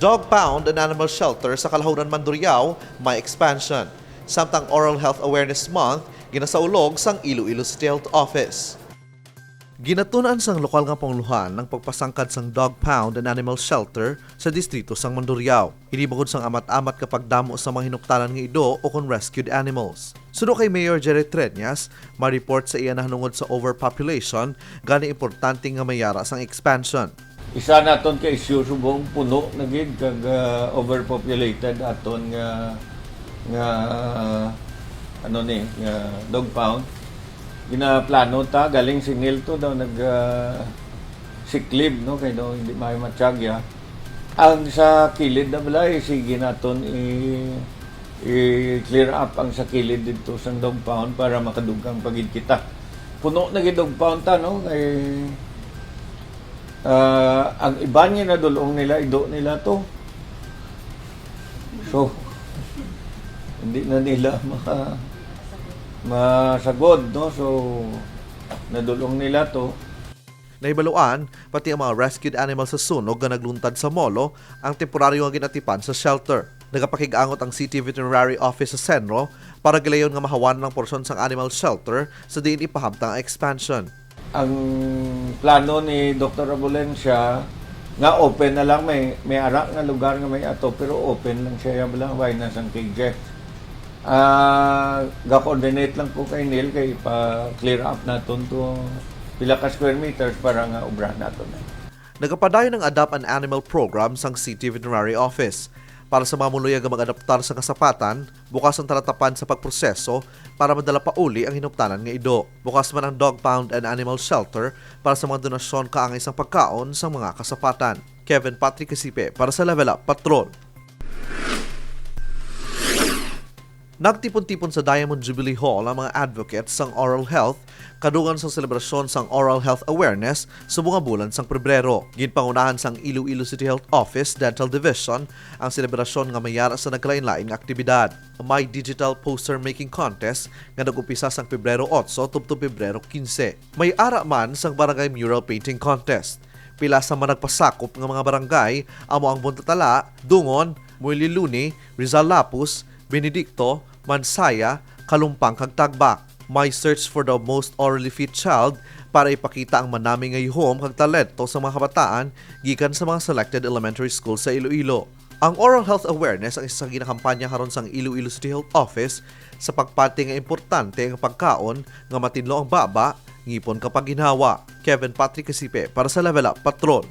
Dog Pound and Animal Shelter sa Kalahunan, Mandurriao may expansion. Samtang Oral Health Awareness Month ginasaulog sang Iloilo City Health Office. Ginatunan sang lokal nga panguluhan ng pagpasangkad sang Dog Pound and Animal Shelter sa distrito sang Mandurriao. Hinibagod sang amat-amat kapag damo sa mga hinuktanan nga ido o kon rescued animals. Suno kay Mayor Jerry Treñas, ma-report sa iya na hanungod sa overpopulation, gani importante nga mayara sang expansion. Isa naton kay issue subong puno na gid kag overpopulated aton nga dog pound. Ginaplano ta galing singil to daw nag sick leave no kay daw hindi may matsyagya. Ang sa kilid na balay sige naton i-clear up ang sa kilid dito sa dog pound para makadugang pagid kita. Puno na gid dog pound ta no kay ang iba niya na dulong nila ido nila to. So hindi na nila masagod, no? So, nadulong nila to. Naibaluan, pati ang mga rescued animals sa sunog na nagluntad sa molo ang temporaryo nga ginatipan sa shelter. Nagapakig-angot ang City Veterinary Office sa Senro para gilayon nga mahawan ng porsyon sang animal shelter sa diin ipahamtang expansion. Ang plano ni Dr. Abulencia nga open na lang may arak nga lugar nga may ato pero open lang siya lang bay na sang cages. Ga-coordinate lang po kay Neil kay pa-clear up naton to pila ka square meters para nga ubrahan naton. Nagapadayon ng Adopt an Animal program sang City Veterinary Office. Para sa mga muluyag nga mag-adaptar sa kasapatan, bukas ang taratapan sa pagproseso para madala pa uli ang hinuptanan nga ido. Bukas man ang Dog Pound and Animal Shelter para sa mga donasyon kaangay sang pagkaon sa mga kasapatan. Kevin Patrick Kasipe para sa Level Up Patrol. Nagtipon-tipon sa Diamond Jubilee Hall ang mga advocates sang oral health kadugan sa selebrasyon sang Oral Health Awareness sa bunga bulan sang Pebrero. Ginpangunahan sang Iloilo City Health Office Dental Division ang selebrasyon nga mayara sa naglain-lain nga aktibidad. May digital poster making contest nga nag-umpisa sang Pebrero 8 tubto Pebrero 15. May ara man sang barangay mural painting contest. Pila sa managpasakop nga mga barangay amo ang Buntatala, Dungon, Muililuni, Rizal Lapus, Benedicto, Mansaya, Kalumpang kag Tagbak. May search for the most orally fit child para ipakita ang manami nga ihom kag talento sa mga kabataan gikan sa mga selected elementary school sa Iloilo. Ang oral health awareness ang isang ginakampanya karon sang Iloilo City Health Office sa pagpati nga importante ang pagkaon nga matinlo ang baba ngipon kapag ginhawa. Kevin Patrick Kasipe para sa Level Up Patrol.